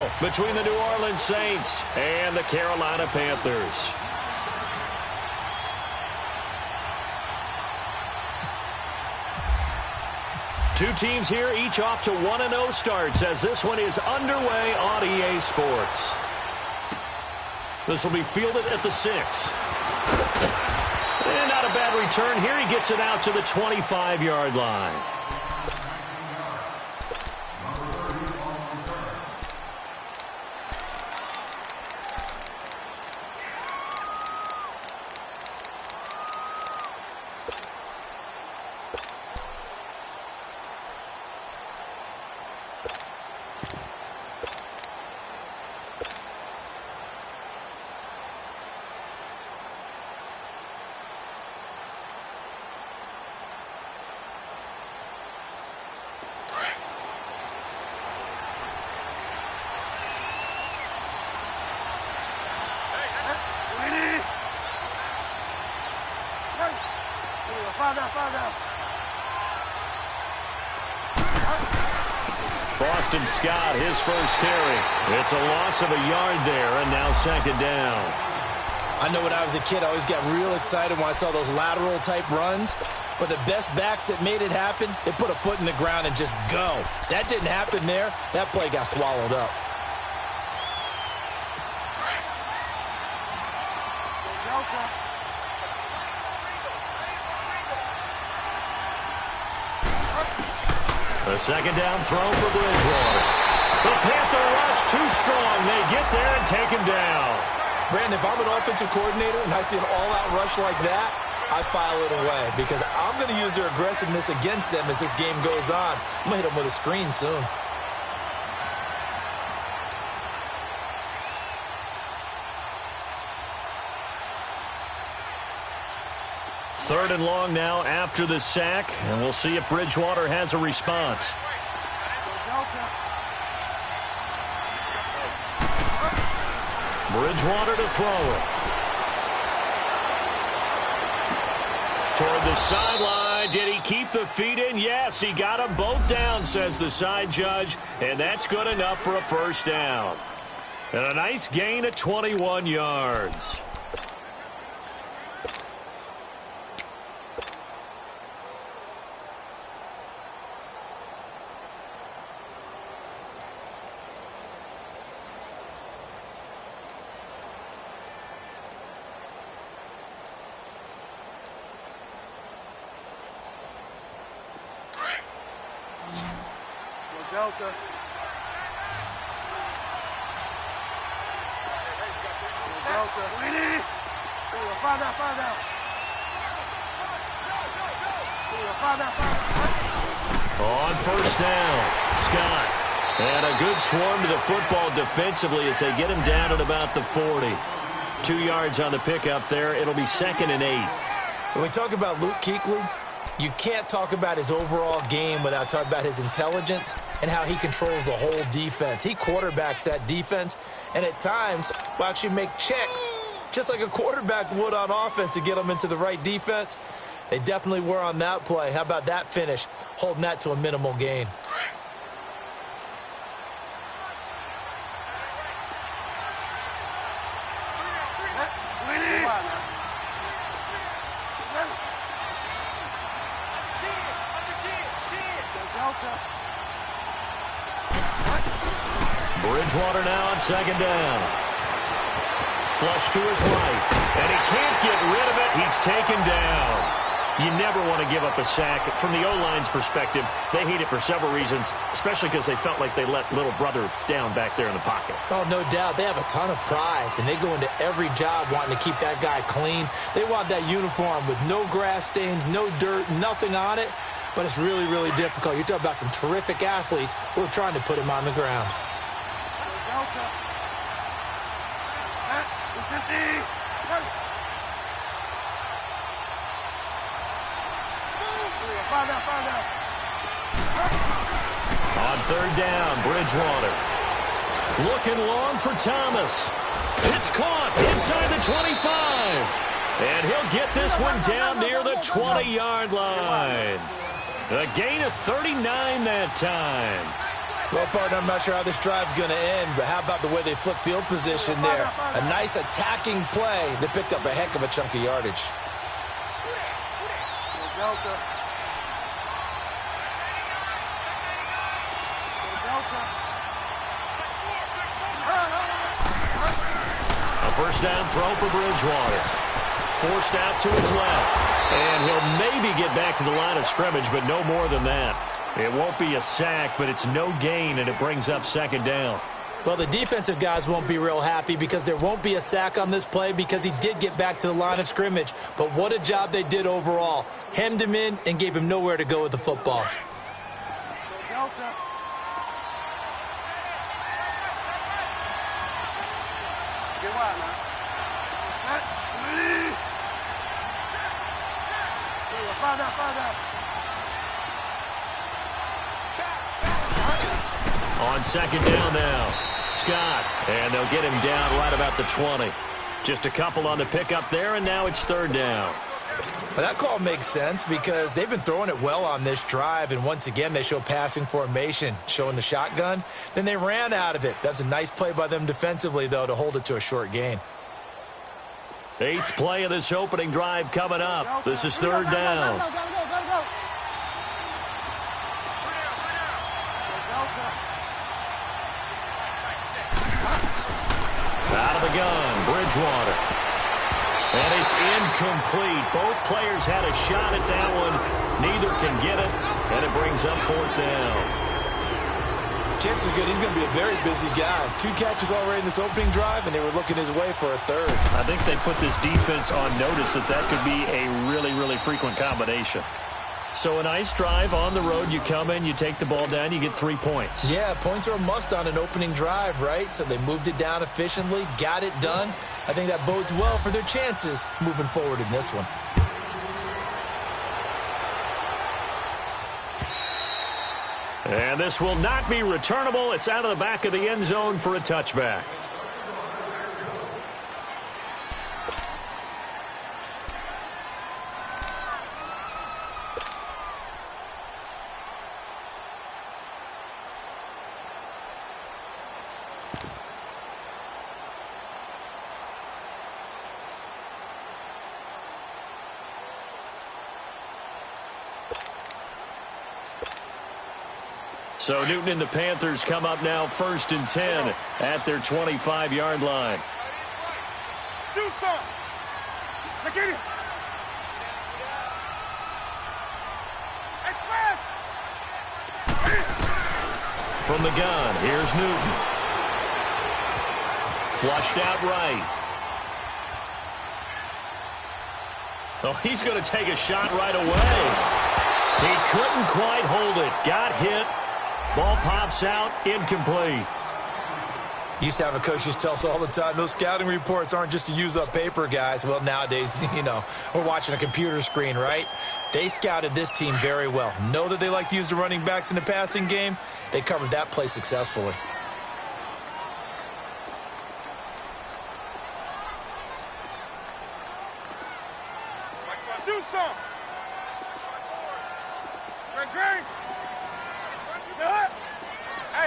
between the New Orleans Saints and the Carolina Panthers. Two teams here, each off to 1-0 starts as this one is underway on EA Sports. This will be fielded at the 6. And not a bad return here. He gets it out to the 25-yard line. Boston Scott, his first carry. It's a loss of a yard there, and now second down. I know when I was a kid, I always got real excited when I saw those lateral-type runs. But the best backs that made it happen, they put a foot in the ground and just go. That didn't happen there. That play got swallowed up. The second down throw for Bridgewater. The Panther rush too strong. They get there and take him down. Brandon, if I'm an offensive coordinator and I see an all-out rush like that, I file it away because I'm going to use their aggressiveness against them as this game goes on. I'm going to hit them with a screen soon. Third and long now after the sack, and we'll see if Bridgewater has a response. Bridgewater to throw it. Toward the sideline. Did he keep the feet in? Yes, he got them both down, says the side judge, and that's good enough for a first down. And a nice gain of 21 yards. Delta. Delta. Winnie. Find out. On first down, Scott. And a good swarm to the football defensively as they get him down at about the 40. 2 yards on the pickup there. It'll be 2nd and 8. When we talk about Luke Kuechly, you can't talk about his overall game without talking about his intelligence and how he controls the whole defense. He quarterbacks that defense, and at times will actually make checks, just like a quarterback would on offense to get them into the right defense. They definitely were on that play. How about that finish, holding that to a minimal gain? Bridgewater now on second down. Flush to his right. And he can't get rid of it. He's taken down. You never want to give up a sack. From the O-line's perspective, they hate it for several reasons, especially because they felt like they let little brother down back there in the pocket. Oh, no doubt. They have a ton of pride, and they go into every job wanting to keep that guy clean. They want that uniform with no grass stains, no dirt, nothing on it. But it's really, really difficult. You're talking about some terrific athletes who are trying to put him on the ground. On third down, Bridgewater. Looking long for Thomas. It's caught inside the 25. And he'll get this one down near the 20-yard line. A gain of 39 that time. Well, partner, I'm not sure how this drive's going to end, but how about the way they flip field position there? A nice attacking play that picked up a heck of a chunk of yardage. A first down throw for Bridgewater. Forced out to his left. And he'll maybe get back to the line of scrimmage, but no more than that. It won't be a sack, but it's no gain, and it brings up second down. Well, the defensive guys won't be real happy because there won't be a sack on this play because he did get back to the line of scrimmage. But what a job they did overall. Hemmed him in and gave him nowhere to go with the football. On second down now, Scott, and they'll get him down right about the 20. Just a couple on the pickup there, and now it's third down. Well, that call makes sense because they've been throwing it well on this drive, and once again they show passing formation, showing the shotgun. Then they ran out of it. That's a nice play by them defensively, though, to hold it to a short gain. 8th play of this opening drive coming up. This is third down. Out of the gun, Bridgewater. And it's incomplete. Both players had a shot at that one. Neither can get it, and it brings up fourth down. Chances are good he's going to be a very busy guy. 2 catches already in this opening drive, and they were looking his way for a third. I think they put this defense on notice that could be a really, really frequent combination. So a nice drive on the road. You come in, you take the ball down, you get 3 points. Yeah, points are a must on an opening drive, right? So they moved it down efficiently, got it done. I think that bodes well for their chances moving forward in this one. And this will not be returnable. It's out of the back of the end zone for a touchback. So Newton and the Panthers come up now 1st and 10 at their 25-yard line. Do something. Look at it. Express. From the gun, here's Newton. Flushed out right. Oh, he's going to take a shot right away. He couldn't quite hold it. Got hit. Ball pops out, incomplete. Used to have a coach used to tell us all the time, those scouting reports aren't just to use up paper, guys. Well, nowadays, we're watching a computer screen, right? They scouted this team very well. Know that they like to use the running backs in the passing game. They covered that play successfully. Do something. Green.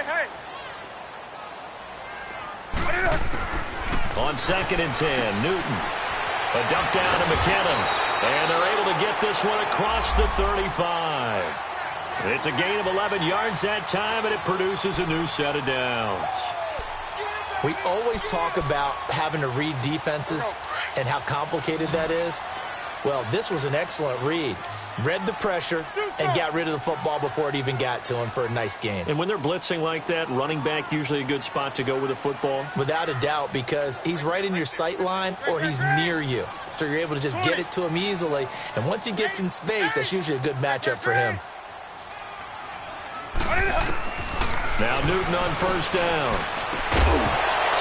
Hey. On 2nd and 10, Newton. A dump down to McKinnon. And they're able to get this one across the 35. It's a gain of 11 yards that time, and it produces a new set of downs. We always talk about having to read defenses and how complicated that is. Well, this was an excellent read. Read the pressure and got rid of the football before it even got to him for a nice gain. And when they're blitzing like that, running back usually a good spot to go with a football? Without a doubt, because he's right in your sight line or he's near you. So you're able to just get it to him easily. And once he gets in space, that's usually a good matchup for him. Now Newton on first down.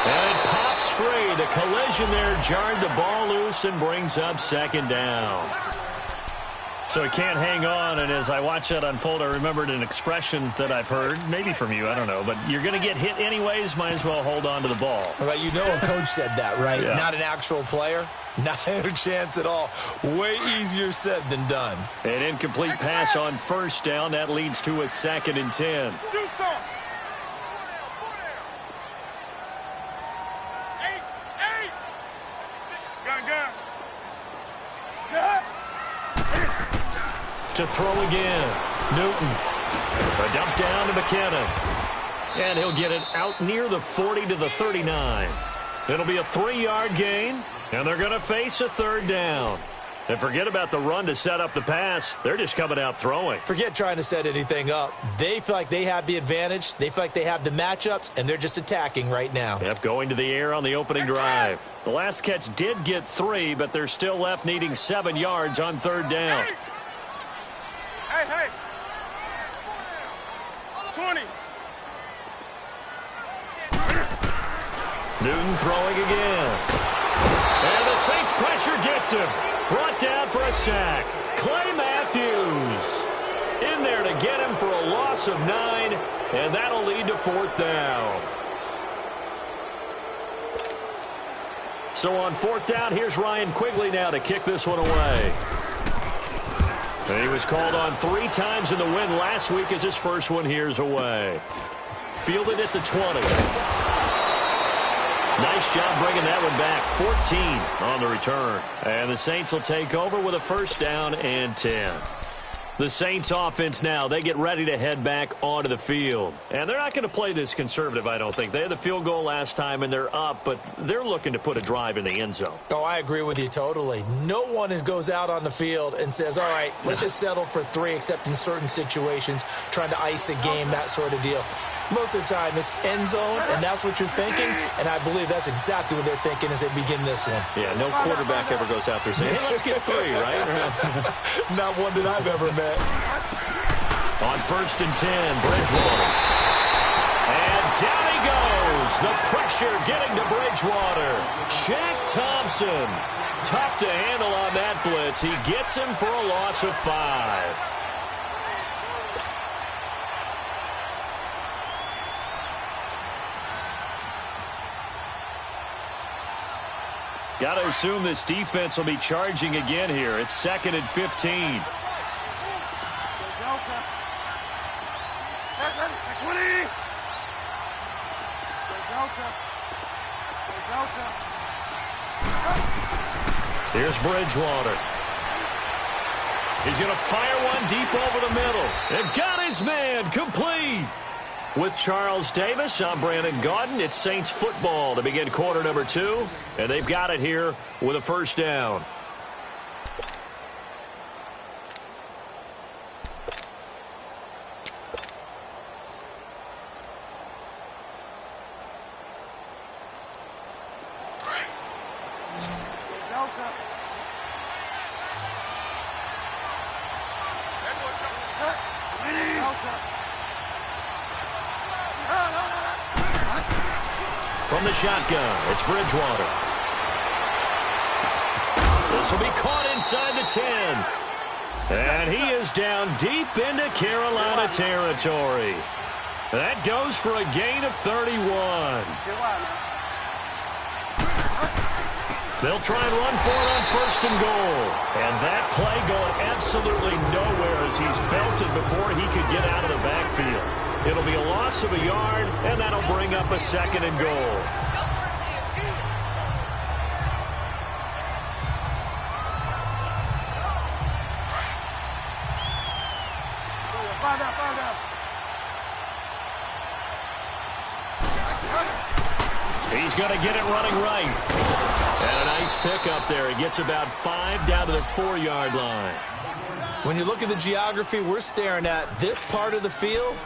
And it pops free. The collision there jarred the ball loose and brings up second down. So he can't hang on, and as I watch that unfold, I remembered an expression that I've heard, maybe from you, I don't know, but you're going to get hit anyways, might as well hold on to the ball. Well, a coach said that, right? Yeah. Not an actual player. Not a chance at all. Way easier said than done. An incomplete pass on first down. That leads to a 2nd and 10. my gun. To throw again. Newton. A dump down to McKinnon. And he'll get it out near the 40 to the 39. It'll be a 3-yard gain, and they're going to face a third down. And forget about the run to set up the pass. They're just coming out throwing. Forget trying to set anything up. They feel like they have the advantage. They feel like they have the matchups, and they're just attacking right now. Yep, going to the air on the opening drive. The last catch did get 3, but they're still left needing 7 yards on third down. Hey. 20. Newton throwing again. And the Saints pressure gets him. Brought down for a sack. Clay Matthews in there to get him for a loss of 9, and that'll lead to fourth down. So on fourth down, here's Ryan Quigley now to kick this one away. And he was called on 3 times in the win last week as his first one here's away. Fielded at the 20. Nice job bringing that one back. 14 on the return. And the Saints will take over with a first down and 10. The Saints offense now, they get ready to head back onto the field. And they're not going to play this conservative, I don't think. They had the field goal last time, and they're up, but they're looking to put a drive in the end zone. Oh, I agree with you totally. No one goes out on the field and says, all right, let's just settle for 3, except in certain situations, trying to ice a game, that sort of deal. Most of the time, it's end zone, and that's what you're thinking, and I believe that's exactly what they're thinking as they begin this one. Yeah, no quarterback ever goes out there saying, hey, let's get 3, right? Not one that I've ever met. On first and 10, Bridgewater. And down he goes. The pressure getting to Bridgewater. Shaq Thompson. Tough to handle on that blitz. He gets him for a loss of 5. Got to assume this defense will be charging again here. It's 2nd and 15. Here's Bridgewater. He's going to fire one deep over the middle. And got his man complete. With Charles Davis, I'm Brandon Gaudin. It's Saints football to begin quarter number 2. And they've got it here with a first down. From the shotgun, it's Bridgewater. This will be caught inside the 10. And he is down deep into Carolina territory. That goes for a gain of 31. They'll try and run for it on first and goal. And that play going absolutely nowhere as he's belted before he could get out of the backfield. It'll be a loss of a yard, and that'll bring up a 2nd and goal. He's going to get it running right. And a nice pickup there. He gets about 5 down to the 4-yard line. When you look at the geography we're staring at, this part of the field,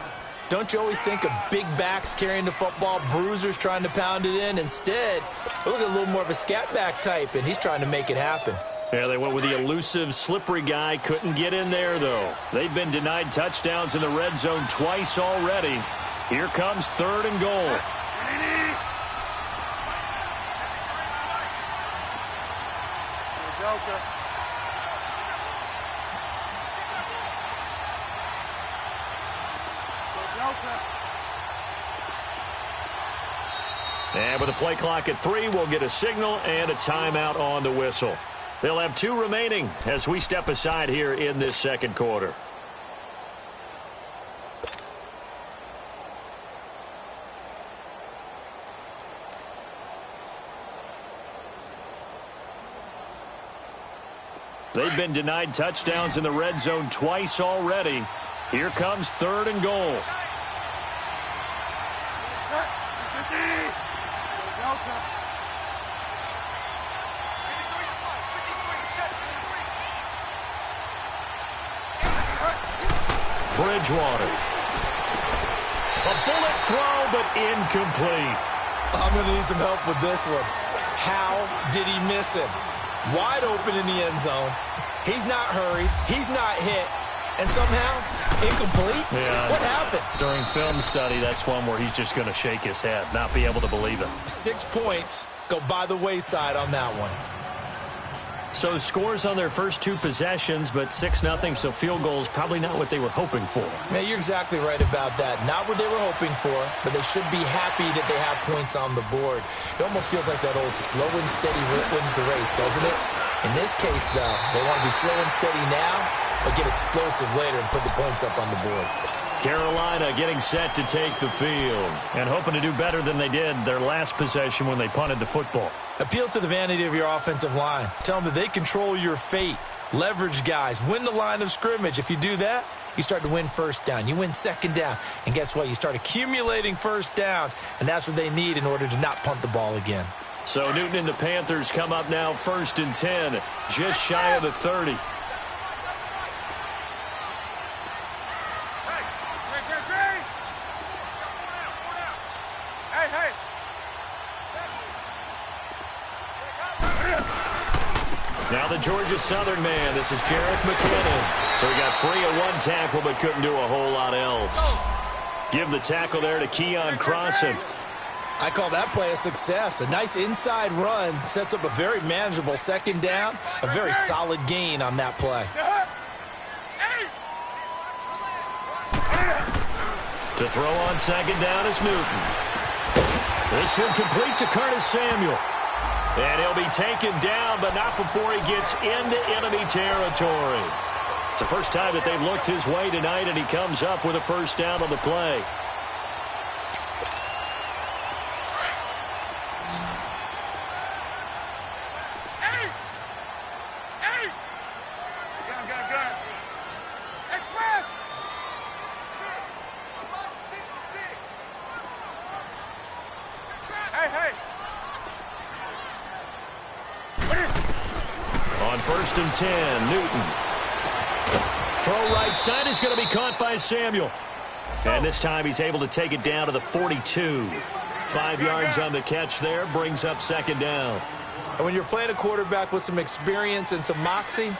don't you always think of big backs carrying the football, bruisers trying to pound it in? Instead, look at a little more of a scat back type, and he's trying to make it happen. Yeah, they went with the elusive, slippery guy. Couldn't get in there, though. They've been denied touchdowns in the red zone twice already. Here comes 3rd and goal. And with the play clock at 3, we'll get a signal and a timeout on the whistle. They'll have 2 remaining as we step aside here in this second quarter. They've been denied touchdowns in the red zone twice already. Here comes 3rd and goal. Bridgewater. A bullet throw, but incomplete. I'm going to need some help with this one. How did he miss him? Wide open in the end zone. He's not hurried. He's not hit. And somehow, incomplete? Yeah. What happened? During film study, that's one where he's just going to shake his head, not be able to believe it. 6 points go by the wayside on that one. So scores on their first 2 possessions, but 6-0, so field goals probably not what they were hoping for. Yeah, you're exactly right about that. Not what they were hoping for, but they should be happy that they have points on the board. It almost feels like that old slow and steady wins the race, doesn't it? In this case, though, they want to be slow and steady now, but get explosive later and put the points up on the board. Carolina getting set to take the field and hoping to do better than they did their last possession when they punted the football. Appeal to the vanity of your offensive line. Tell them that they control your fate. Leverage guys. Win the line of scrimmage. If you do that, you start to win first down. You win second down. And guess what? You start accumulating first downs, and that's what they need in order to not punt the ball again. So Newton and the Panthers come up now 1st and 10, just shy of the 30. Now the Georgia Southern man, this is Jerick McKinnon. So he got free of 1 tackle but couldn't do a whole lot else. Give the tackle there to Keon Crossan. I call that play a success. A nice inside run sets up a very manageable second down. A very solid gain on that play. To throw on second down is Newton. This will complete to Curtis Samuel. And he'll be taken down, but not before he gets into enemy territory. It's the first time that they've looked his way tonight, and he comes up with a first down on the play. On 1st and 10, Newton. Throw right side is going to be caught by Samuel. And this time he's able to take it down to the 42. 5 yards on the catch there, brings up second down. And when you're playing a quarterback with some experience and some moxie,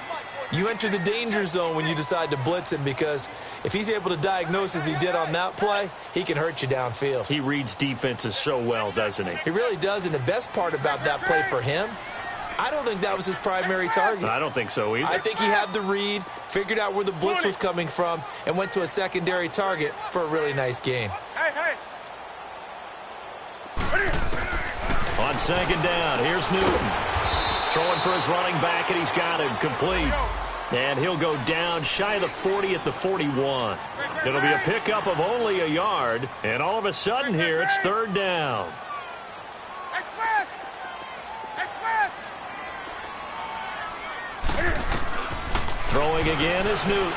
you enter the danger zone when you decide to blitz him, because if he's able to diagnose as he did on that play, he can hurt you downfield. He reads defenses so well, doesn't he? He really does, and the best part about that play for him, I don't think that was his primary target. I don't think so either. I think he had the read, figured out where the blitz was coming from, and went to a secondary target for a really nice gain. On second down, here's Newton. Throwing for his running back, and he's got him complete. And he'll go down shy of the 40 at the 41. It'll be a pickup of only a yard, and all of a sudden here, it's 3rd down. Throwing again is Newton.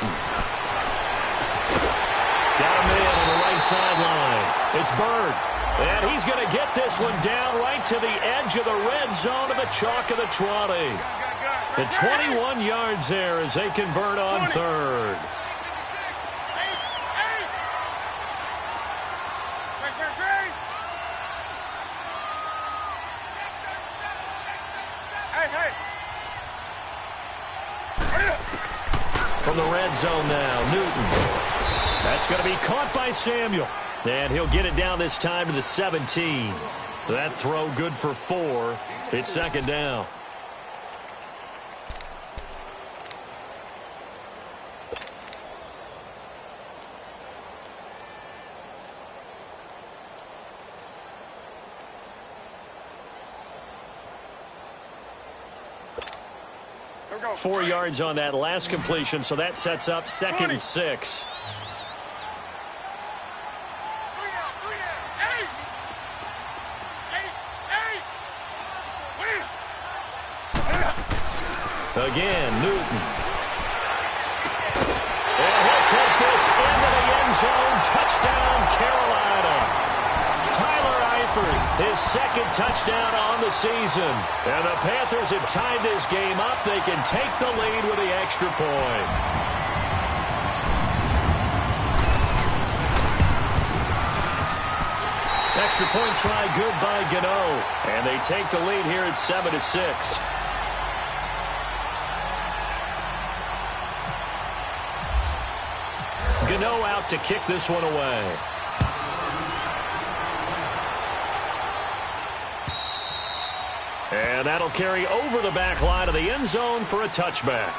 Got him in on the right sideline. It's Bird. And he's going to get this one down right to the edge of the red zone of the chalk of the 20. The 21 yards there as they convert on 3rd. From the red zone now, Newton. That's going to be caught by Samuel. And he'll get it down this time to the 17. That throw good for 4. It's second down. Go. 4 yards on that last completion, so that sets up 2nd and 6. Again, Newton. And he'll take this into the end zone. Touchdown, Carolina. Tyler Eifert, his second touchdown on the season. And the Panthers have tied this game up. They can take the lead with the extra point. Extra point try good by Gano. And they take the lead here at 7-6. Gano out to kick this one away. And that'll carry over the back line of the end zone for a touchback.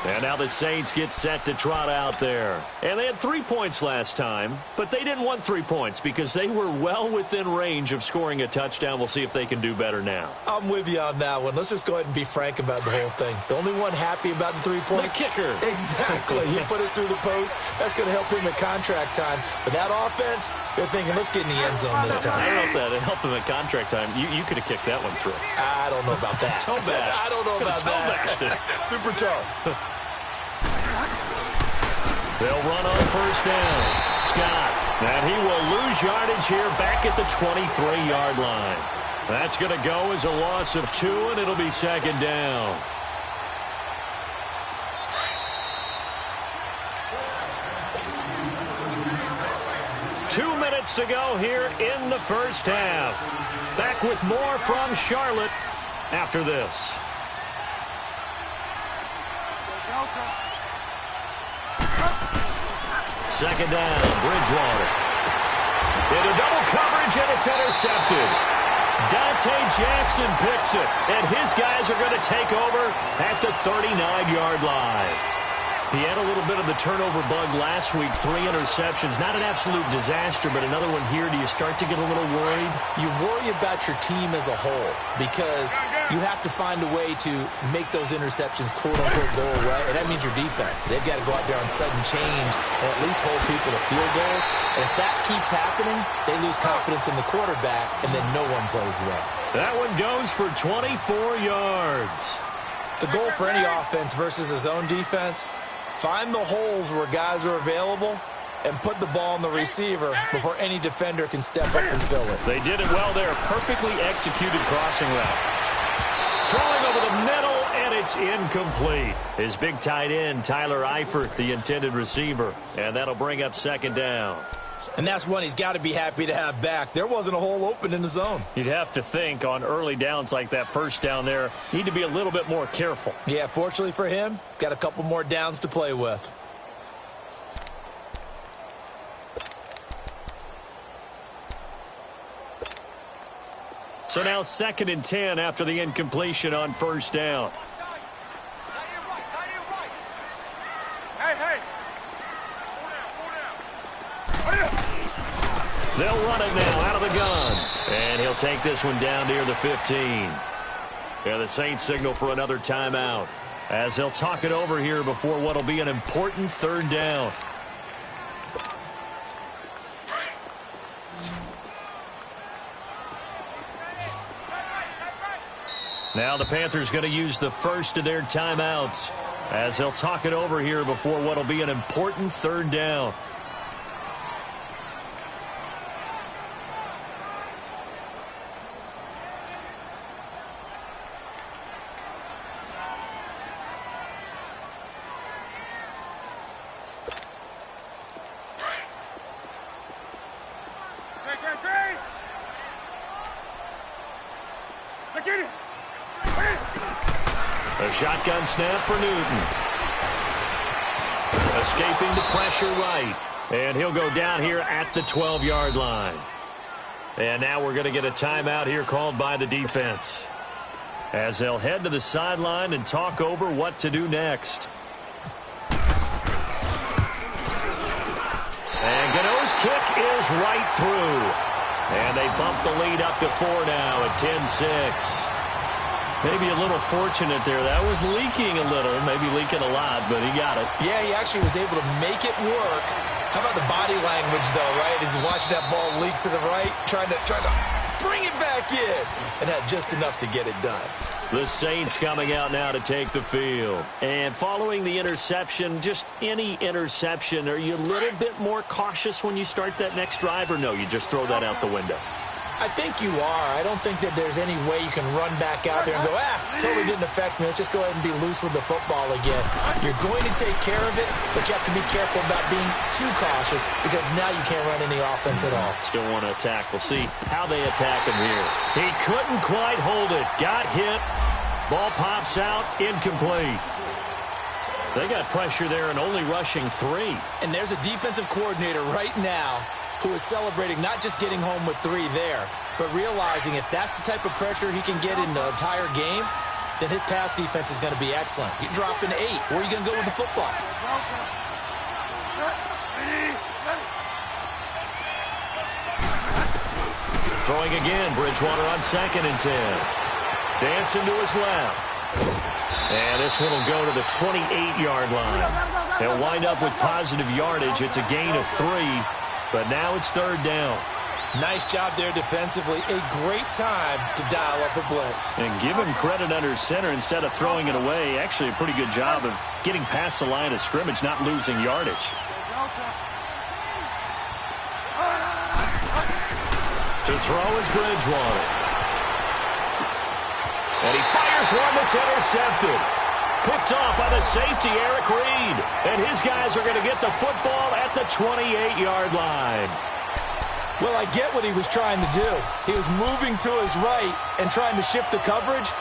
And now the Saints get set to trot out there. And they had 3 points last time, but they didn't want 3 points because they were well within range of scoring a touchdown. We'll see if they can do better now. I'm with you on that one. Let's just go ahead and be frank about the whole thing. The only one happy about the 3-point? The kicker. Exactly. He put it through the post. That's going to help him at contract time. But that offense, they're thinking, let's get in the end zone this time. I don't know if that helped him at contract time. You could have kicked that one through. I don't know about that. Toe bash. I don't know about that. Super toe. They'll run on first down. Scott. And he will lose yardage here back at the 23-yard line. That's going to go as a loss of 2, and it'll be second down. Two minutes to go here in the first half. Back with more from Charlotte after this. Second down, Bridgewater. Into double coverage, and it's intercepted. Dante Jackson picks it, and his guys are going to take over at the 39-yard line. He had a little bit of the turnover bug last week, 3 interceptions. Not an absolute disaster, but another one here. Do you start to get a little worried? You worry about your team as a whole because you have to find a way to make those interceptions quote-unquote go away, and that means your defense. They've got to go out there on sudden change and at least hold people to field goals. And if that keeps happening, they lose confidence in the quarterback, and then no one plays well. That one goes for 24 yards. The goal for any offense versus his own defense, find the holes where guys are available and put the ball on the receiver before any defender can step up and fill it. They did it well there. Perfectly executed crossing route. Throwing over the middle, and it's incomplete. His big tight end, Tyler Eifert, the intended receiver. And that'll bring up second down. And that's one he's got to be happy to have back. There wasn't a hole open in the zone. You'd have to think on early downs like that first down there, need to be a little bit more careful. Yeah, fortunately for him, got a couple more downs to play with. So now 2nd and 10 after the incompletion on first down. They'll run it now out of the gun. And he'll take this one down near the 15. Yeah, the Saints signal for another timeout as they'll talk it over here before what'll be an important third down. Now the Panthers going to use the first of their timeouts as they'll talk it over here before what'll be an important third down. A shotgun snap for Newton. Escaping the pressure right. And he'll go down here at the 12-yard line. And now we're going to get a timeout here called by the defense, as they'll head to the sideline and talk over what to do next. And Gano's kick is right through. And they bump the lead up to 4 now at 10-6. Maybe a little fortunate there. That was leaking a little, maybe leaking a lot, but he got it. Yeah, he actually was able to make it work. How about the body language, though, right? As he's watching that ball leak to the right, trying to bring it back in, and had just enough to get it done. The Saints coming out now to take the field. And following the interception, just any interception, are you a little bit more cautious when you start that next drive, or no, you just throw that out the window? I think you are. I don't think that there's any way you can run back out there and go, totally didn't affect me. Let's just go ahead and be loose with the football again. You're going to take care of it, but you have to be careful about being too cautious because now you can't run any offense at all. Still want to attack. We'll see how they attack him here. He couldn't quite hold it. Got hit. Ball pops out. Incomplete. They got pressure there and only rushing 3. And there's a defensive coordinator right now who is celebrating not just getting home with 3 there, but realizing if that's the type of pressure he can get in the entire game, then his pass defense is going to be excellent. You drop in 8. Where are you going to go with the football? Throwing again, Bridgewater on 2nd and 10. Dancing to his left. And this one will go to the 28-yard line. They'll wind up with positive yardage. It's a gain of 3. But now it's 3rd down. Nice job there defensively. A great time to dial up a blitz. And give him credit under center instead of throwing it away. Actually a pretty good job of getting past the line of scrimmage, not losing yardage. To throw is Bridgewater. And he fires one that's intercepted. Picked off by the safety, Eric Reed. And his guys are going to get the football at the 28-yard line. Well, I get what he was trying to do. He was moving to his right and trying to shift the coverage,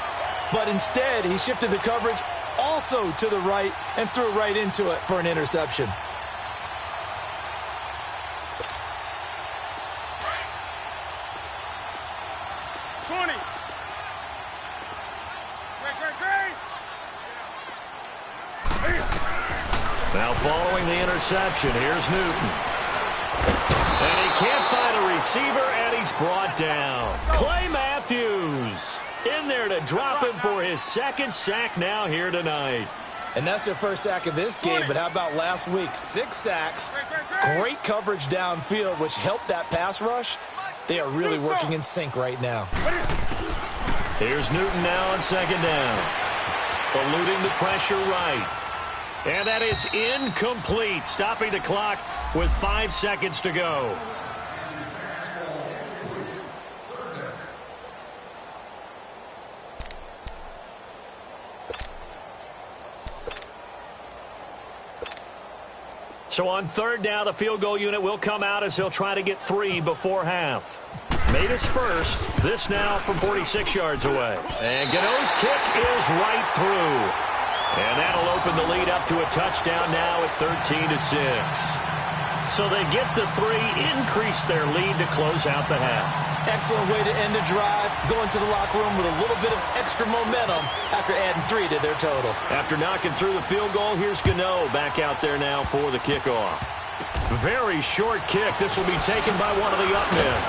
but instead he shifted the coverage also to the right and threw right into it for an interception. Now following the interception, here's Newton. And he can't find a receiver, and he's brought down. Clay Matthews in there to drop him for his 2nd sack now here tonight. And that's their first sack of this game, but how about last week? 6 sacks, great coverage downfield, which helped that pass rush. They are really working in sync right now. Here's Newton now on 2nd down. Eluding the pressure right. And that is incomplete, stopping the clock with 5 seconds to go. So on 3rd down, the field goal unit will come out as he'll try to get 3 before half. Made his first. This now from 46 yards away. And Gano's kick is right through. And that'll open the lead up to a touchdown now at 13-6. So they get the 3, increase their lead to close out the half. Excellent way to end the drive, going to the locker room with a little bit of extra momentum after adding 3 to their total. After knocking through the field goal, here's Gano back out there now for the kickoff. Very short kick. This will be taken by one of the up men.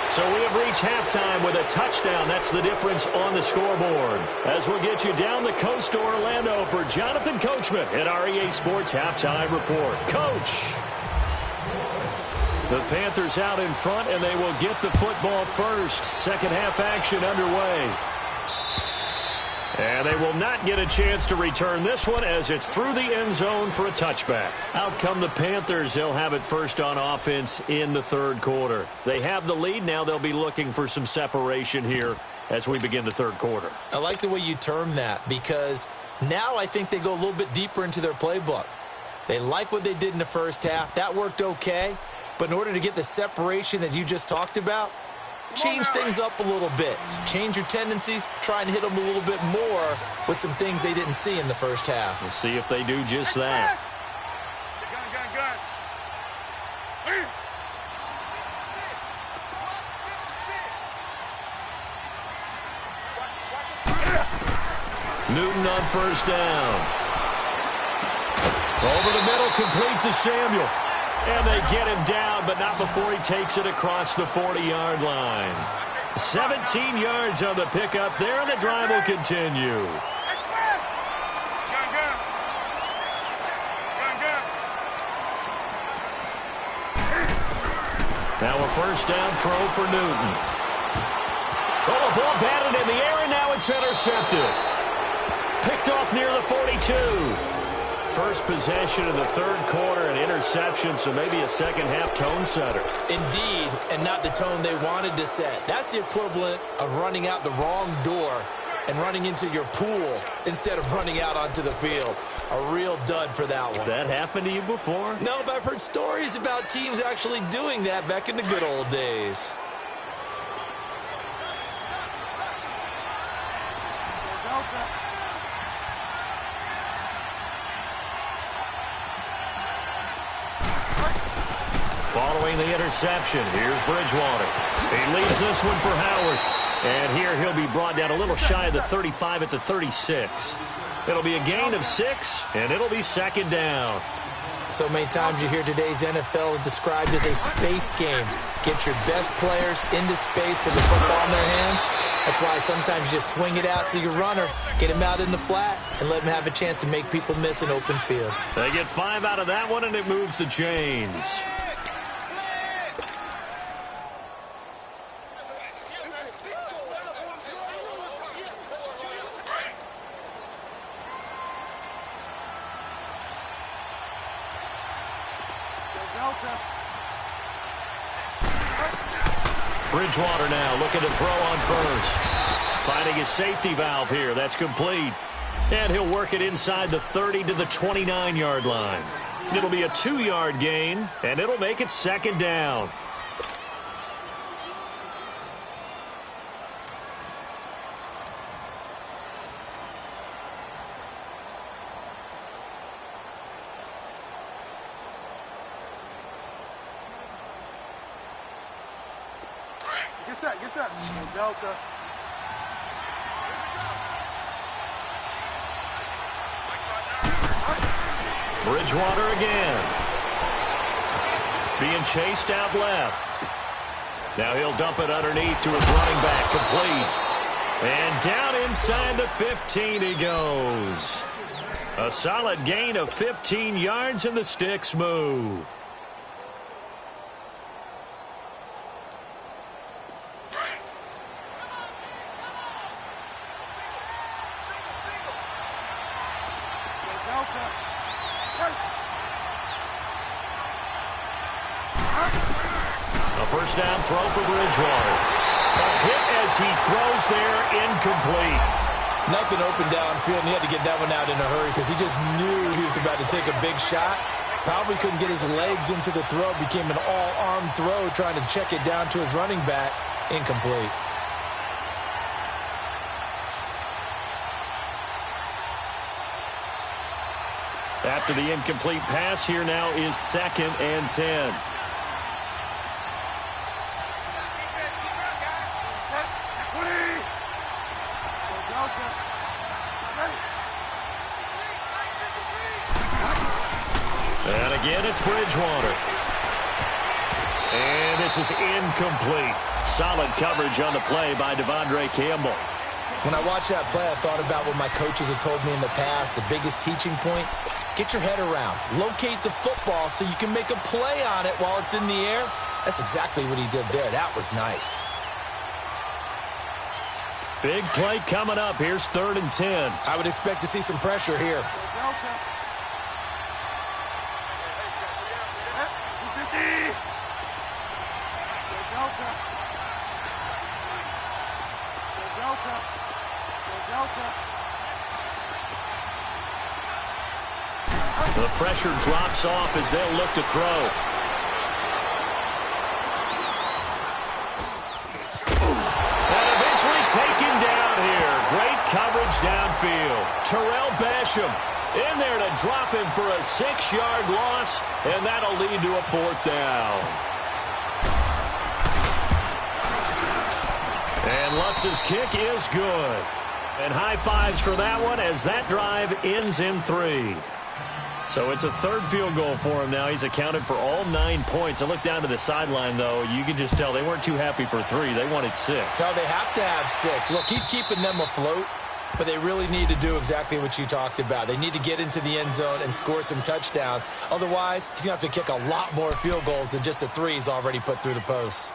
So we have reached halftime with a touchdown. That's the difference on the scoreboard. As we'll get you down the coast to Orlando for Jonathan Coachman at our EA Sports Halftime Report. Coach! The Panthers out in front, and they will get the football first. Second half action underway. And they will not get a chance to return this one as it's through the end zone for a touchback. Out come the Panthers. They'll have it first on offense in the 3rd quarter. They have the lead. Now they'll be looking for some separation here as we begin the 3rd quarter. I like the way you term that because now I think they go a little bit deeper into their playbook. They like what they did in the first half. That worked okay. But in order to get the separation that you just talked about, change things up a little bit. Change your tendencies. Try and hit them a little bit more with some things they didn't see in the first half. We'll see if they do just that. Newton on 1st down. Over the middle, complete to Samuel. And they get him down, but not before he takes it across the 40-yard line. 17 yards on the pickup there, and the drive will continue. Now a 1st down throw for Newton. Oh, a ball batted in the air, and That's intercepted. Picked off near the 42. First possession of the third quarter, an interception, so maybe a second-half tone setter. Indeed, and not the tone they wanted to set. That's the equivalent of running out the wrong door and running into your pool instead of running out onto the field. A real dud for that one. Has that happened to you before? No, but I've heard stories about teams actually doing that back in the good old days. Following the interception, here's Bridgewater. He leaves this one for Howard. And here he'll be brought down a little shy of the 35 at the 36. It'll be a gain of 6, and it'll be second down. So many times you hear today's NFL described as a space game. Get your best players into space with the football in their hands. That's why sometimes you just swing it out to your runner, get him out in the flat, and let him have a chance to make people miss an open field. They get 5 out of that one, and it moves the chains. Bridgewater now looking to throw on first. Finding his safety valve here. That's complete. And he'll work it inside the 30 to the 29-yard line. It'll be a 2-yard gain, and it'll make it second down. Get set. Delta. Bridgewater again. Being chased out left. Now he'll dump it underneath to his running back, complete. And down inside the 15 he goes. A solid gain of 15 yards, and the sticks move. A first down throw for Bridgewater. A hit as he throws there, incomplete. Nothing open downfield, and he had to get that one out in a hurry because he just knew he was about to take a big shot. Probably couldn't get his legs into the throw. Became an all-arm throw trying to check it down to his running back. Incomplete. After the incomplete pass, here now is 2nd and 10. And again, it's Bridgewater. And this is incomplete. Solid coverage on the play by Devondre Campbell. When I watched that play, I thought about what my coaches had told me in the past. The biggest teaching point, get your head around. Locate the football so you can make a play on it while it's in the air. That's exactly what he did there. That was nice. Big play coming up. Here's 3rd and 10. I would expect to see some pressure here. The pressure drops off as they'll look to throw. And eventually taken down here. Great coverage downfield. Terrell Basham in there to drop him for a 6-yard loss, and that'll lead to a 4th down. And Lutz's kick is good. And high fives for that one as that drive ends in 3. So it's a 3rd field goal for him now. He's accounted for all 9 points. I look down to the sideline, though. You can just tell they weren't too happy for 3. They wanted 6. No, they have to have 6. Look, he's keeping them afloat, but they really need to do exactly what you talked about. They need to get into the end zone and score some touchdowns. Otherwise, he's going to have to kick a lot more field goals than just the 3 he's already put through the posts.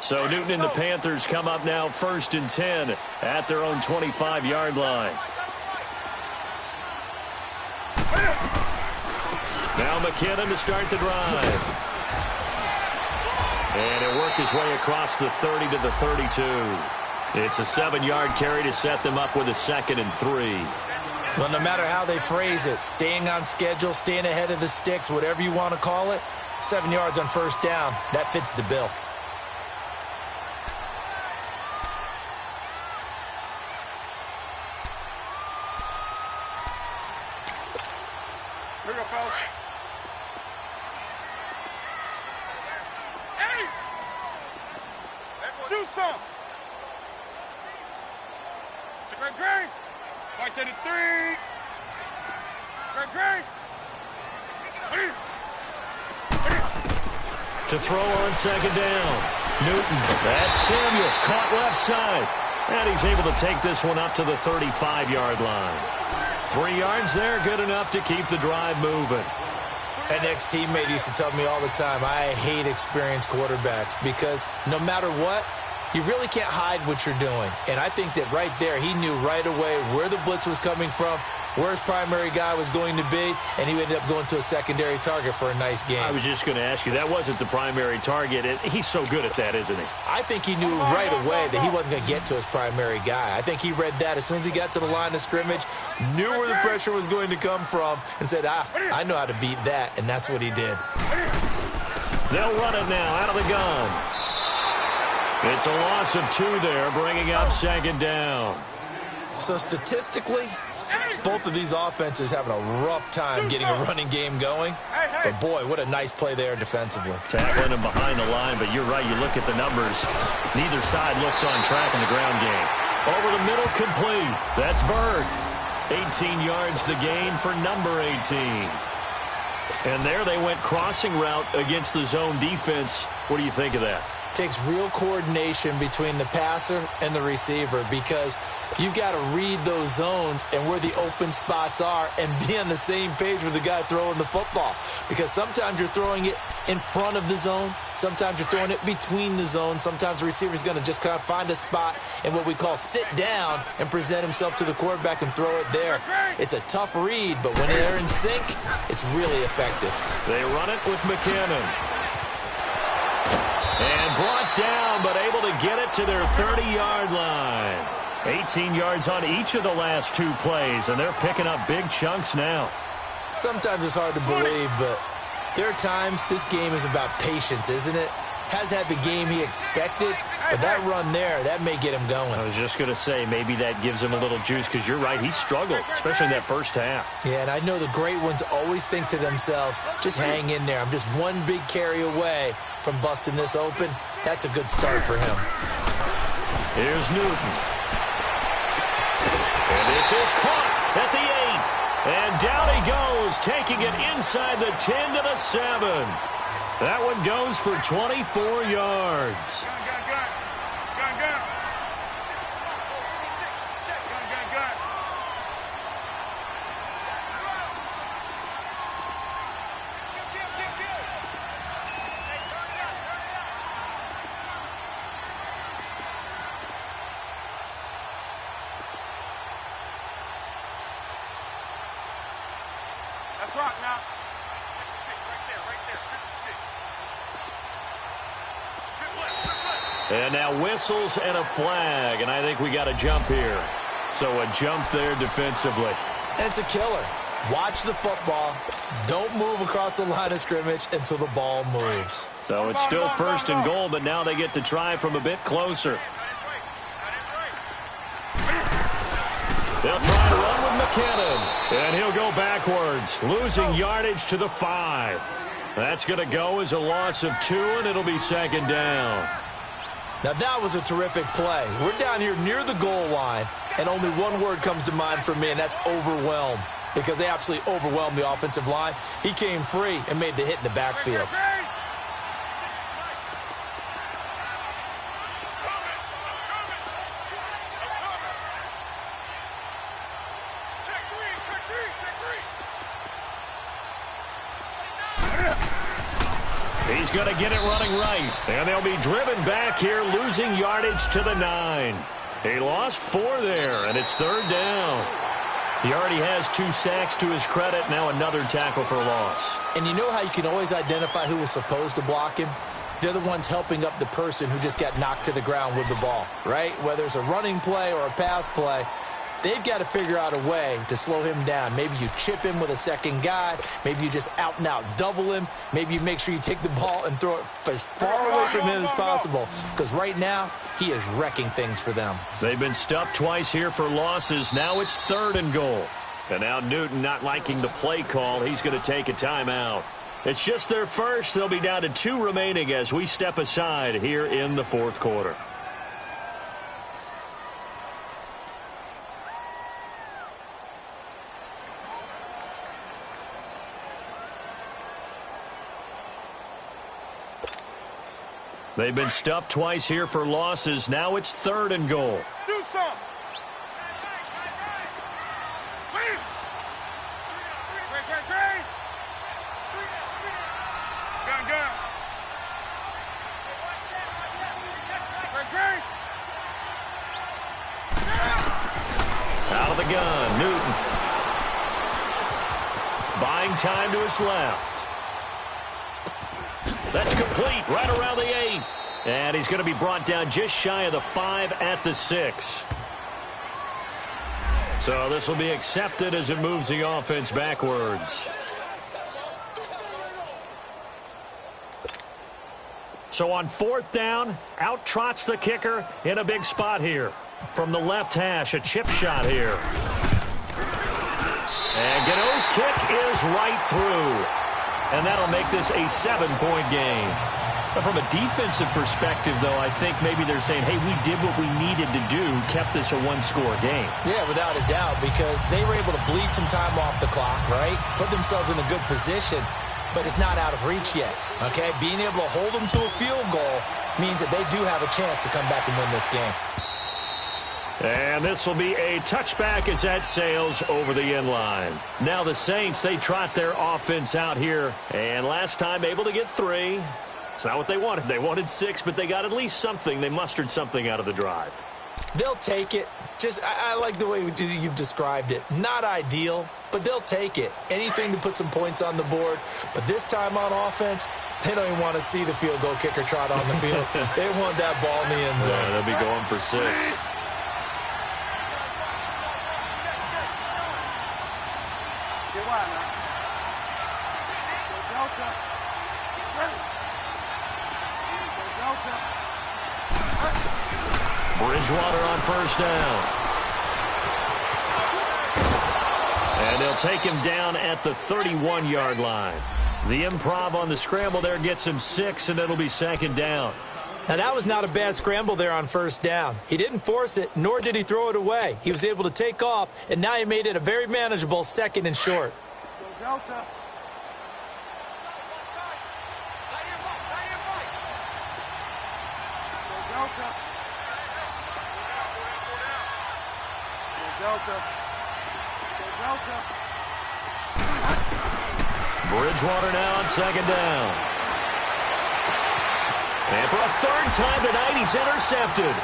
So Newton and the Panthers come up now 1st and 10 at their own 25-yard line. Now McKinnon to start the drive. And he'll work his way across the 30 to the 32. It's a 7-yard carry to set them up with a 2nd and 3. Well, no matter how they phrase it, staying on schedule, staying ahead of the sticks, whatever you want to call it, 7 yards on 1st down, that fits the bill. Here we go, fellas. Hey! Do something. Great. White 33. Great. To throw on 2nd down. Newton. That's Samuel. Caught left side. And he's able to take this one up to the 35-yard line. 3 yards there, good enough to keep the drive moving. An ex-teammate used to tell me all the time, I hate experienced quarterbacks because no matter what, you really can't hide what you're doing. And I think that right there, he knew right away where the blitz was coming from, where his primary guy was going to be, and he ended up going to a secondary target for a nice game. I was just going to ask you, that wasn't the primary target. He's so good at that, isn't he? I think he knew right away that he wasn't going to get to his primary guy. I think he read that as soon as he got to the line of scrimmage, knew where the pressure was going to come from, and said, I know how to beat that, and that's what he did. They'll run it now out of the gun. It's a loss of 2 there, bringing up 2nd down. So statistically, both of these offenses having a rough time getting a running game going. But, boy, what a nice play there defensively. Tackling him behind the line, but you're right. You look at the numbers. Neither side looks on track in the ground game. Over the middle, complete. That's Bird. 18 yards the gain for number 18. And there they went crossing route against the zone defense. What do you think of that? Takes real coordination between the passer and the receiver because you've got to read those zones and where the open spots are and be on the same page with the guy throwing the football. Because sometimes you're throwing it in front of the zone. Sometimes you're throwing it between the zones. Sometimes the receiver's going to just kind of find a spot and what we call sit down and present himself to the quarterback and throw it there. It's a tough read, but when they're in sync, it's really effective. They run it with McKinnon. And brought down, but able to get it to their 30-yard line. 18 yards on each of the last 2 plays, and they're picking up big chunks now. Sometimes it's hard to believe, but there are times this game is about patience, isn't it? Has had the game he expected, but that run there, that may get him going. I was just going to say, maybe that gives him a little juice, because you're right, he struggled, especially in that first half. Yeah, and I know the great ones always think to themselves, just hang in there. I'm just one big carry away from busting this open. That's a good start for him. Here's Newton. And this is caught at the 8. And down he goes, taking it inside the 10 to the 7. That one goes for 24 yards. That's right now. And now whistles and a flag, and I think we got a jump here. So a jump there defensively. And it's a killer. Watch the football. Don't move across the line of scrimmage until the ball moves. So it's still 1st and goal, but now they get to try from a bit closer. They'll try to run with McKinnon, and he'll go backwards, losing yardage to the 5. That's going to go as a loss of 2, and it'll be 2nd down. Now, that was a terrific play. We're down here near the goal line, and only one word comes to mind for me, and that's overwhelmed, because they absolutely overwhelmed the offensive line. He came free and made the hit in the backfield. He's going to get it running right. And they'll be driven back here, losing yardage to the 9. He lost 4 there, and it's 3rd down. He already has 2 sacks to his credit. Now another tackle for loss. And you know how you can always identify who was supposed to block him? They're the ones helping up the person who just got knocked to the ground with the ball, right? Whether it's a running play or a pass play, they've got to figure out a way to slow him down. Maybe you chip him with a second guy. Maybe you just out-and-out double him. Maybe you make sure you take the ball and throw it as far away from him as possible. Because right now, he is wrecking things for them. They've been stuffed twice here for losses. Now it's 3rd and goal. And now Newton not liking the play call. He's going to take a timeout. It's just their first. They'll be down to 2 remaining as we step aside here in the 4th quarter. They've been stuffed twice here for losses. Now it's 3rd and goal. Do something. Gun. Out of the gun, Newton. Buying time to his left. That's complete right around the 8. And he's going to be brought down just shy of the 5 at the 6. So this will be accepted as it moves the offense backwards. So on 4th down, out trots the kicker in a big spot here. From the left hash, a chip shot here. And Gano's kick is right through. And that'll make this a 7-point game. But from a defensive perspective, though, I think maybe they're saying, hey, we did what we needed to do, kept this a 1-score game. Yeah, without a doubt, because they were able to bleed some time off the clock, right? Put themselves in a good position, but it's not out of reach yet, okay? Being able to hold them to a field goal means that they do have a chance to come back and win this game. And this will be a touchback as that sails over the end line. Now the Saints, they trot their offense out here. And last time able to get 3. It's not what they wanted. They wanted 6, but they got at least something. They mustered something out of the drive. They'll take it. Just, I like the way you've described it. Not ideal, but they'll take it. Anything to put some points on the board. But this time on offense, they don't even want to see the field goal kicker trot on the field. They want that ball in the end zone. Yeah, they'll be going for 6. Bridgewater on 1st down. And they'll take him down at the 31-yard line. The improv on the scramble there gets him 6, and it'll be 2nd down. Now, that was not a bad scramble there on 1st down. He didn't force it, nor did he throw it away. He was able to take off, and now he made it a very manageable 2nd and short. Delta. Bridgewater now on 2nd down. And for a 3rd time tonight, he's intercepted.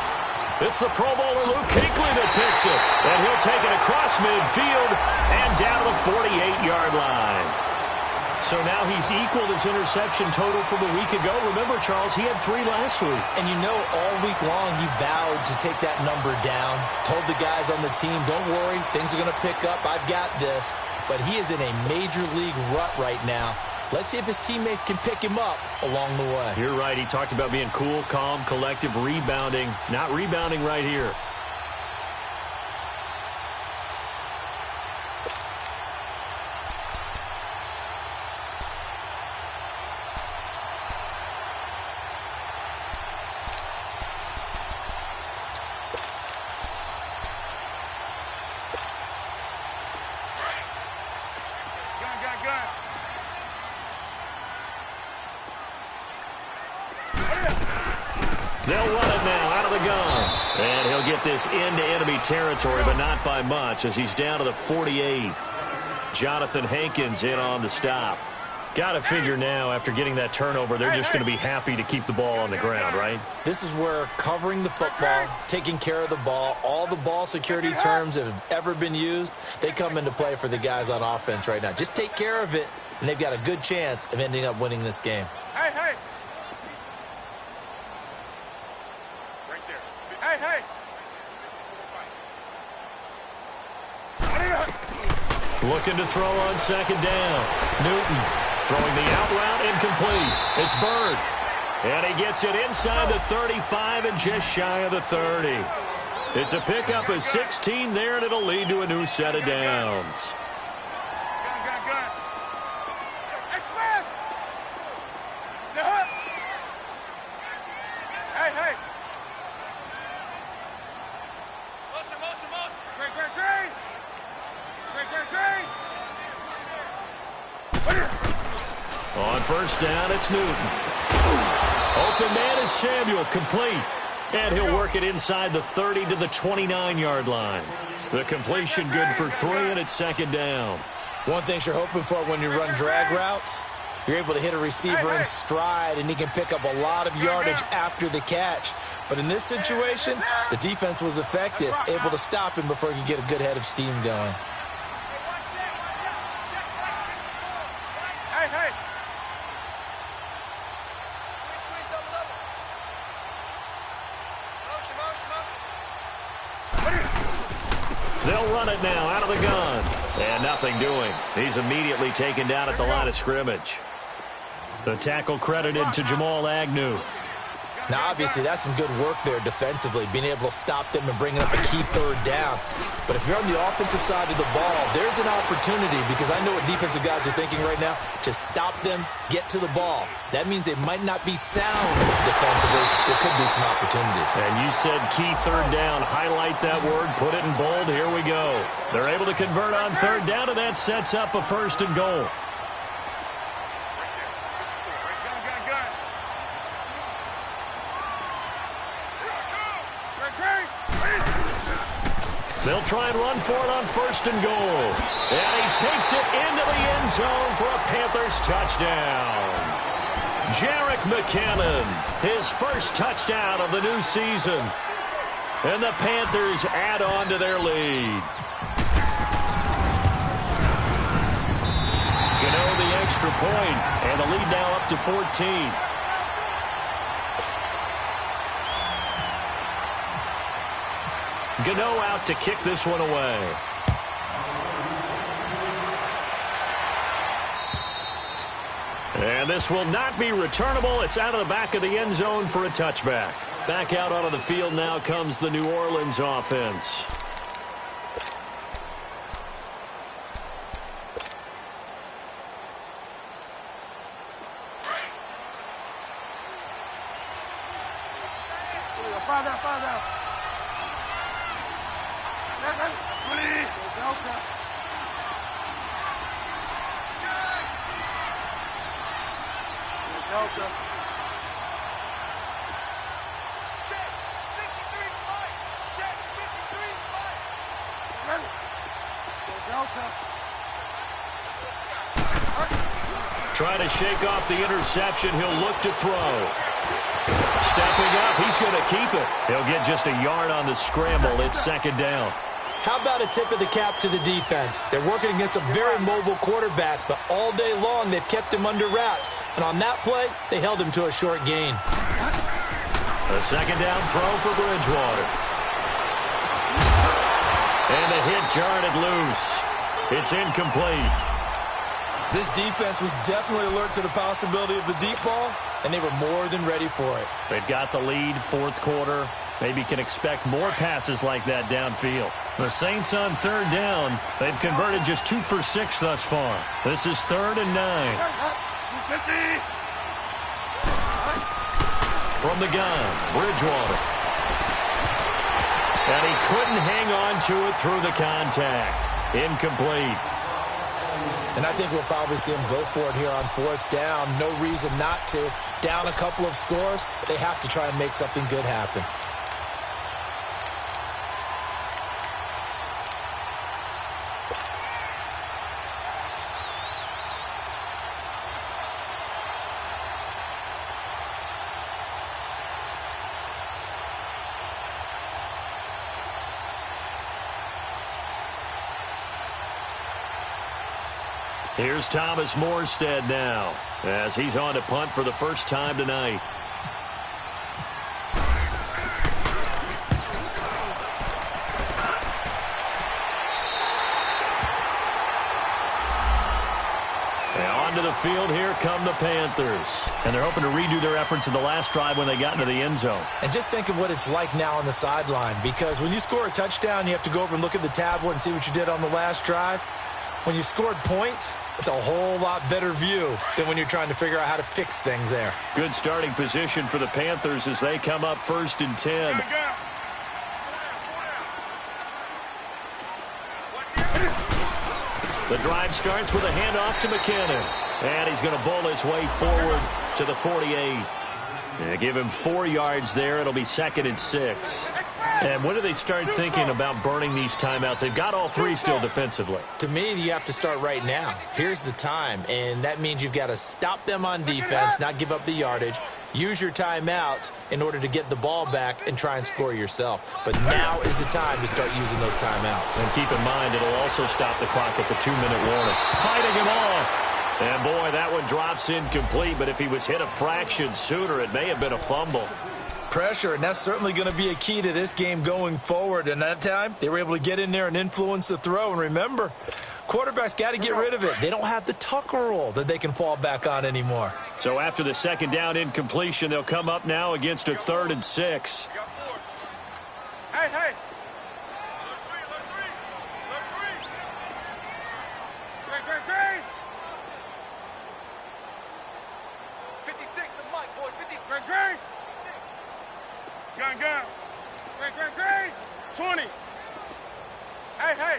It's the Pro Bowler Luke Kuechly that picks it. And he'll take it across midfield and down to the 48-yard line. So now he's equaled his interception total from a week ago. Remember, Charles, he had 3 last week. And you know, all week long he vowed to take that number down. Told the guys on the team, don't worry, things are going to pick up. I've got this. But he is in a major league rut right now. Let's see if his teammates can pick him up along the way. You're right. He talked about being cool, calm, collective, rebounding. Not rebounding right here. They'll run it now out of the gun. And he'll get this into enemy territory, but not by much as he's down to the 48. Jonathan Hankins in on the stop. Got to figure now, after getting that turnover, they're just going to be happy to keep the ball on the ground, right? This is where covering the football, taking care of the ball, all the ball security terms that have ever been used, they come into play for the guys on offense right now. Just take care of it, and they've got a good chance of ending up winning this game. Hey, hey. Right there. Hey, hey. Looking to throw on second down. Newton throwing the out route, incomplete. It's Bird. And he gets it inside the 35 and just shy of the 30. It's a pickup of 16 there, and it'll lead to a new set of downs. Gun. Express. Hey, hey. Motion. Great. On first down, it's Newton. Open man is Samuel, complete. And he'll work it inside the 30 to the 29-yard line. The completion good for 3, and it's second down. One thing you're hoping for when you run drag routes, you're able to hit a receiver in stride, and he can pick up a lot of yardage after the catch. But in this situation, the defense was effective, able to stop him before he could get a good head of steam going. Hey. Squeeze, double. Motion. They'll run it now out of the gun. And nothing doing. He's immediately taken down at the line of scrimmage. The tackle credited to Jamal Agnew. Now, obviously, that's some good work there defensively, being able to stop them and bringing up a key third down. But if you're on the offensive side of the ball, there's an opportunity, because I know what defensive guys are thinking right now, to stop them, get to the ball. That means they might not be sound defensively. There could be some opportunities. And you said key third down. Highlight that word. Put it in bold. Here we go. They're able to convert on third down, and that sets up a first and goal. They'll try and run for it on first and goal. And he takes it into the end zone for a Panthers touchdown. Jerick McKinnon, his first touchdown of the new season. And the Panthers add on to their lead. Gano the extra point, and the lead now up to 14. Gano out to kick this one away. And this will not be returnable. It's out of the back of the end zone for a touchback. Back out onto the field now comes the New Orleans offense. Find out. Delta. Check. 53 fight. Check. 53 fight. Ready. Delta. Trying to shake off the interception. He'll look to throw. Stepping up. He's going to keep it. He'll get just a yard on the scramble. It's second down. How about a tip of the cap to the defense? They're working against a very mobile quarterback, but all day long they've kept him under wraps. And on that play, they held him to a short gain. A second down throw for Bridgewater. And the hit jarred it loose. It's incomplete. This defense was definitely alert to the possibility of the deep ball, and they were more than ready for it. They've got the lead, fourth quarter. Maybe can expect more passes like that downfield. The Saints on third down. They've converted just 2 for 6 thus far. This is 3rd and 9. 50. From the gun, Bridgewater. And he couldn't hang on to it through the contact. Incomplete. And I think we'll probably see him go for it here on 4th down. No reason not to. Down a couple of scores, they have to try and make something good happen. Here's Thomas Morstead now, as he's on to punt for the first time tonight. And onto the field, here come the Panthers. And they're hoping to redo their efforts in the last drive when they got into the end zone. And just think of what it's like now on the sideline, because when you score a touchdown, you have to go over and look at the tablet and see what you did on the last drive. When you scored points, it's a whole lot better view than when you're trying to figure out how to fix things there. Good starting position for the Panthers as they come up 1st and 10. The drive starts with a handoff to McKinnon. And he's going to bowl his way forward to the 48. They give him 4 yards there. It'll be 2nd and 6. And when do they start thinking about burning these timeouts? They've got all 3 still defensively. To me, you have to start right now. Here's the time, and that means you've got to stop them on defense, not give up the yardage, use your timeouts in order to get the ball back and try and score yourself. But now is the time to start using those timeouts. And keep in mind, it'll also stop the clock at the 2-minute warning. Fighting him off. And, boy, that one drops incomplete, but if he was hit a fraction sooner, it may have been a fumble. Pressure, and that's certainly going to be a key to this game going forward. And that time, they were able to get in there and influence the throw. And remember, quarterbacks got to get rid of it. They don't have the Tucker rule that they can fall back on anymore. So after the 2nd down incompletion, they'll come up now against a 3rd and 6. Hey, hey. Green. 56 to Mike, boys. 56. Green. Gun. Green. 20. Hey.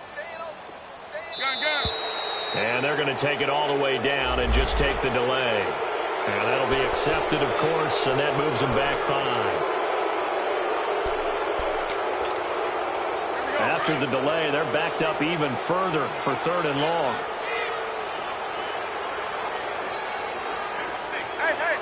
Stay in open. Gun. And they're going to take it all the way down and just take the delay. And that'll be accepted, of course, and that moves them back 5. After the delay, they're backed up even further for 3rd and long. Hey.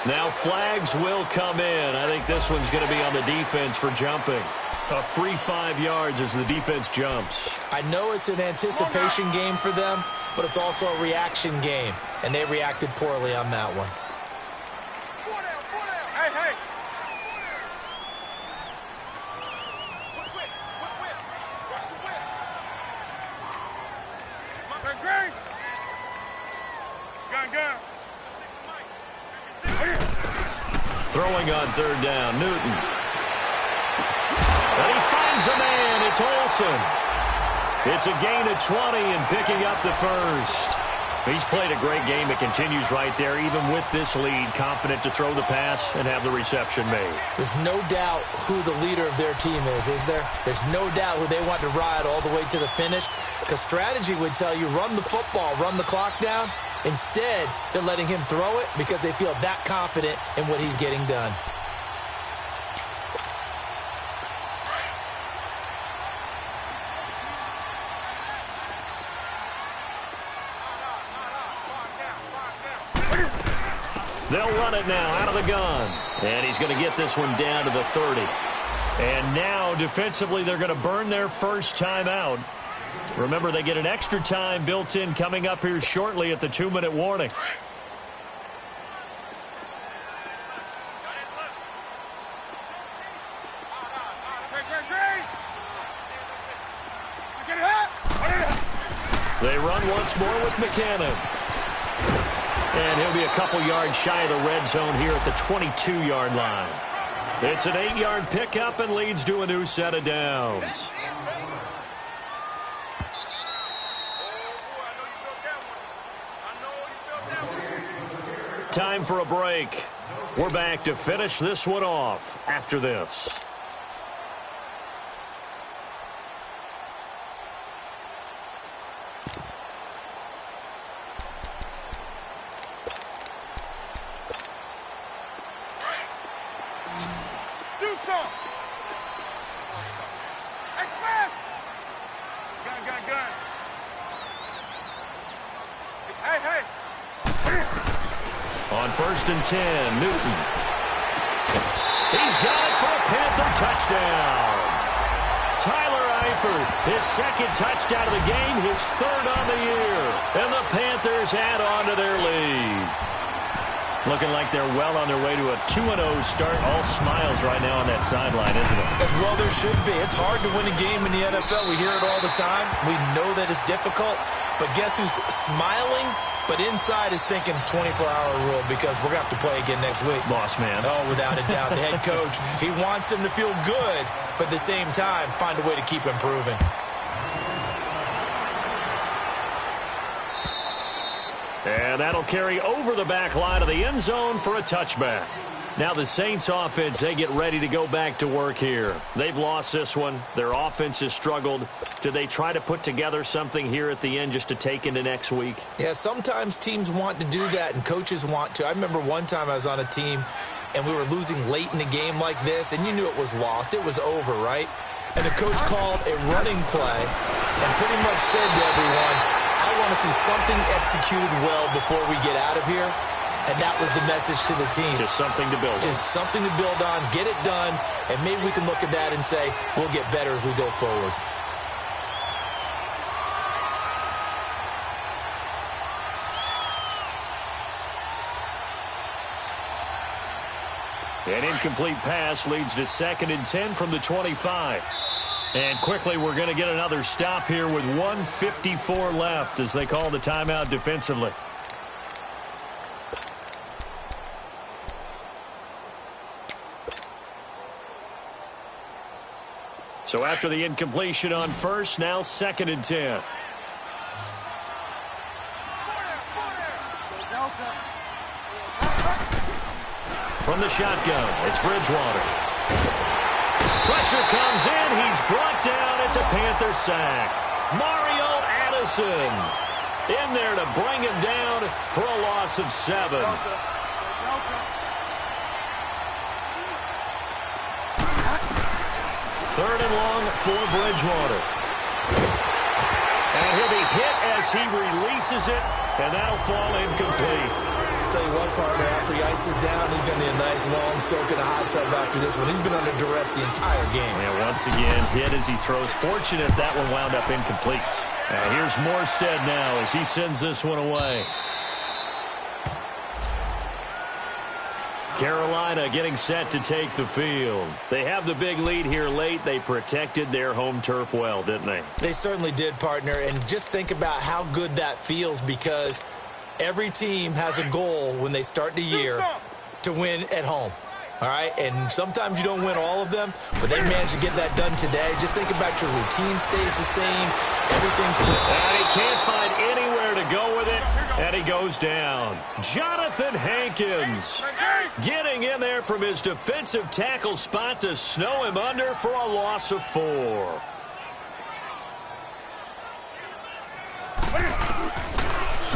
Now flags will come in. I think this one's going to be on the defense for jumping. A free 5 yards as the defense jumps. I know it's an anticipation game for them, but it's also a reaction game, and they reacted poorly on that one. 4 down. Hey. Whip. Watch the whip. Green. Gun. Throwing on 3rd down, Newton. And he finds a man. It's Olsen. It's a gain of 20 and picking up the first. He's played a great game. It continues right there, even with this lead, confident to throw the pass and have the reception made. There's no doubt who the leader of their team is there? There's no doubt who they want to ride all the way to the finish, because strategy would tell you run the football, run the clock down. Instead, they're letting him throw it because they feel that confident in what he's getting done. They'll run it now out of the gun. And he's going to get this one down to the 30. And now, defensively, they're going to burn their first timeout. Remember, they get an extra time built in coming up here shortly at the 2-minute warning. They run once more with McKinnon. And he'll be a couple yards shy of the red zone here at the 22-yard line. It's an 8-yard pickup and leads to a new set of downs. Time for a break. We're back to finish this one off after this. On 1st and 10, Newton. He's got it for a Panther touchdown. Tyler Eifert, his second touchdown of the game, his third on the year. And the Panthers add on to their lead. Looking like they're well on their way to a 2-0 start. All smiles right now on that sideline, isn't it? As well there should be. It's hard to win a game in the NFL. We hear it all the time. We know that it's difficult. But guess who's smiling? But inside is thinking 24-hour rule because we're going to have to play again next week. Boss man. Oh, without a doubt. The head coach, he wants them to feel good, but at the same time, find a way to keep improving. And that'll carry over the back line of the end zone for a touchback. Now the Saints offense, they get ready to go back to work here. They've lost this one. Their offense has struggled. Do they try to put together something here at the end just to take into next week? Yeah, sometimes teams want to do that and coaches want to. I remember one time I was on a team and we were losing late in a game like this and you knew it was lost. It was over, right? And the coach called a running play and pretty much said to everyone, I want to see something executed well before we get out of here. And that was the message to the team. Just something to build on. Just something to build on, get it done, and maybe we can look at that and say, we'll get better as we go forward. An incomplete pass leads to 2nd and 10 from the 25. And quickly, we're going to get another stop here with 1:54 left as they call the timeout defensively. So after the incompletion on first, now 2nd and 10. From the shotgun, it's Bridgewater. Pressure comes in. He's brought down. It's a Panther sack. Mario Addison in there to bring him down for a loss of 7. Third and long for Bridgewater. And he'll be hit as he releases it, and that'll fall incomplete. Tell you what, partner, after he ices down, he's going to need a nice long soak in a hot tub after this one. He's been under duress the entire game. And once again, hit as he throws. Fortunate that one wound up incomplete. And here's Morstead now as he sends this one away. Carolina getting set to take the field. They have the big lead here late. They protected their home turf well, didn't they? They certainly did, partner. And just think about how good that feels because every team has a goal when they start the year to win at home. All right? And sometimes you don't win all of them, but they managed to get that done today. Just think about your routine stays the same. Everything's flipped. And he can't find anywhere to go with it, and he goes down. Jonathan Hankins getting in there from his defensive tackle spot to snow him under for a loss of 4.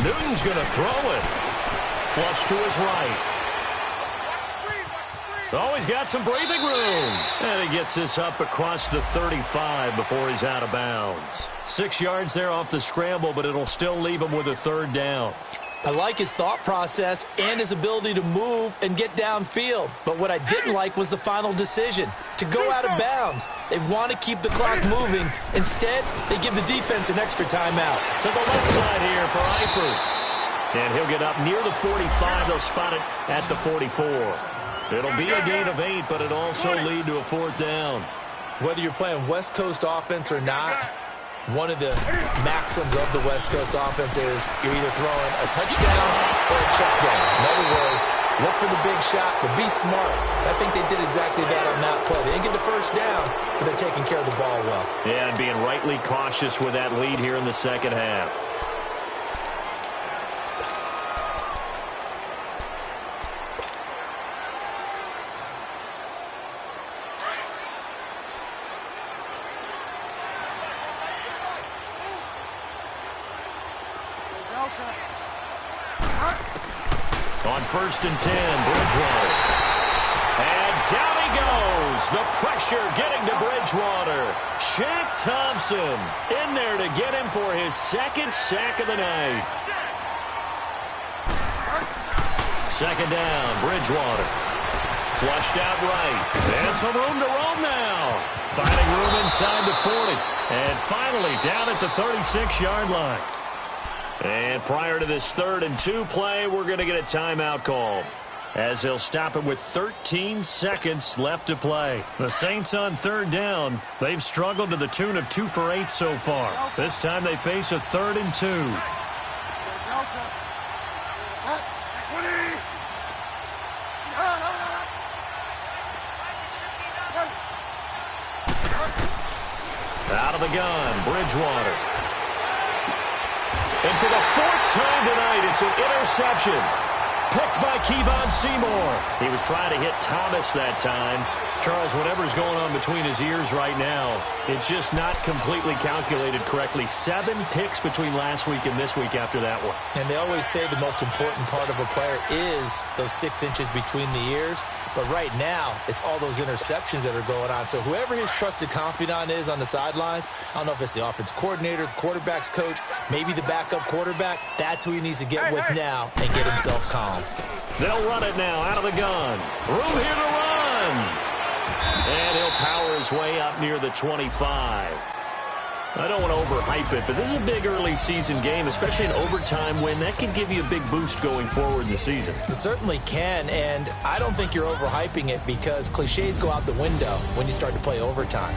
Newton's going to throw it. Flush to his right. Oh, he's got some breathing room. And he gets this up across the 35 before he's out of bounds. 6 yards there off the scramble, but it'll still leave him with a 3rd down. I like his thought process and his ability to move and get downfield. But what I didn't like was the final decision, to go out of bounds. They want to keep the clock moving. Instead, they give the defense an extra timeout. To the left side here for Eifert. And he'll get up near the 45. They'll spot it at the 44. It'll be a gain of 8, but it'll also lead to a 4th down. Whether you're playing West Coast offense or not, one of the maxims of the West Coast offense is you're either throwing a touchdown or a check down. In other words, look for the big shot, but be smart. I think they did exactly that on that play. They didn't get the 1st down, but they're taking care of the ball well. Yeah, and being rightly cautious with that lead here in the second half. On 1st and 10, Bridgewater. And down he goes. The pressure getting to Bridgewater. Shaq Thompson in there to get him for his 2nd sack of the night. 2nd down, Bridgewater. Flushed out right. And some room to roam now. Finding room inside the 40. And finally down at the 36-yard line. And prior to this 3rd and 2 play, we're going to get a timeout called, as they'll stop it with 13 seconds left to play. The Saints on 3rd down. They've struggled to the tune of 2 for 8 so far. This time they face a 3rd and 2. Out of the gun, Bridgewater. And for the 4th time tonight, it's an interception. Picked by Kevon Seymour. He was trying to hit Thomas that time. Charles, whatever's going on between his ears right now, it's just not completely calculated correctly. 7 picks between last week and this week after that one. And they always say the most important part of a player is those 6 inches between the ears. But right now, it's all those interceptions that are going on. So whoever his trusted confidant is on the sidelines, I don't know if it's the offense coordinator, the quarterback's coach, maybe the backup quarterback, that's who he needs to get with now and get himself calm. They'll run it now out of the gun. Room here to run. And he'll power his way up near the 25. I don't want to overhype it, but this is a big early season game, especially an overtime win. That can give you a big boost going forward in the season. It certainly can, and I don't think you're overhyping it because cliches go out the window when you start to play overtime.